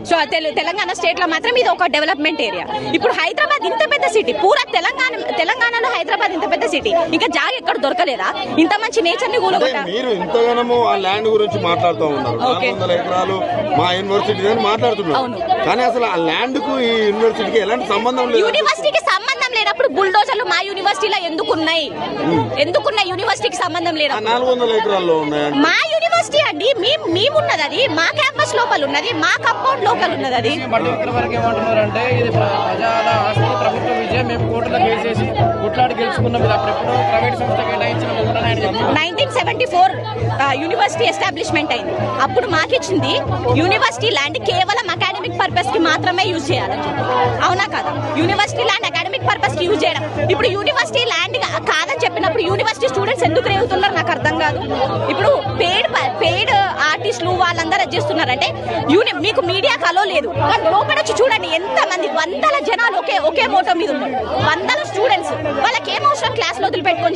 So Telangana state లో మాత్రం ఇది ఒక డెవలప్మెంట్ ఏరియా. ఇప్పుడు హైదరాబాద్ ఇంత పెద్ద సిటీ, పూరా తెలంగాణలో హైదరాబాద్ ఇంత పెద్ద సిటీ, ఇంకా జాగ ఎక్కడ దొరకలేదా? ఇంత మంచి నేచర్ ని మీరు ఇంతగానో ఆ ల్యాండ్ గురించి మాట్లాడుతూ ఉన్నారు. 400 ఎకరాలు మా యూనివర్సిటీ అని మాట్లాడుతున్నారు, కానీ అసలు ఆ ల్యాండ్ కు ఈ యూనివర్సిటీకి ఎలాంటి సంబంధం లేదు. యూనివర్సిటీకి సంబంధం లేనప్పుడు బుల్డోజర్లు మా యూనివర్సిటీలో ఎందుకున్నాయి? యూనివర్సిటీకి సంబంధం లేదు. 400 ఎకరాల్లో ఉన్నాయి. మా యూనివర్సిటీ అండి, మేమున్నది అది మా క్యాంపస్ లోపల ఉన్నది, మా కంపౌండ్ లోపల ఉన్నది. అది ఏమంటున్నారంటే ఇది ప్రజల ఆస్తి, ప్రభుత్వ విజయం, మేము కోర్టులో కేసేసి కొట్లాడి గెలుచుకున్నాం. ఇది అప్పుడెప్పుడు ప్రైవేట్ సంస్థ కేటాయించిన 1974 యూనివర్సిటీ ఎస్టాబ్లిష్మెంట్ అయింది. అప్పుడు మాకిచ్చింది యూనివర్సిటీ ల్యాండ్ కేవలం అకాడమిక్ పర్పస్ కి మాత్రమే యూజ్ చేయాలని చెప్పి, అవునా కదా? యూనివర్సిటీ ల్యాండ్ అకాడమిక్ పర్పస్ కి యూజ్ చేయడం. ఇప్పుడు యూనివర్సిటీ ల్యాండ్ కాదని చెప్పినప్పుడు యూనివర్సిటీ స్టూడెంట్స్ ఎందుకు రేగుతున్నారు నాకు అర్థం కాదు. ఇప్పుడు పెయిడ్ ఆర్టిస్టులు వాళ్ళందరూ చేస్తున్నారంటే మీకు మీడియా కలో లేదు, కానీ లోపల వచ్చి చూడండి ఎంత మంది, వందల జనాలు ఒకే మోటో మీద ఉన్నారు, వందల స్టూడెంట్స్. వాళ్ళకి ఏమవసరం క్లాస్ లో వదిలిపెట్టుకొని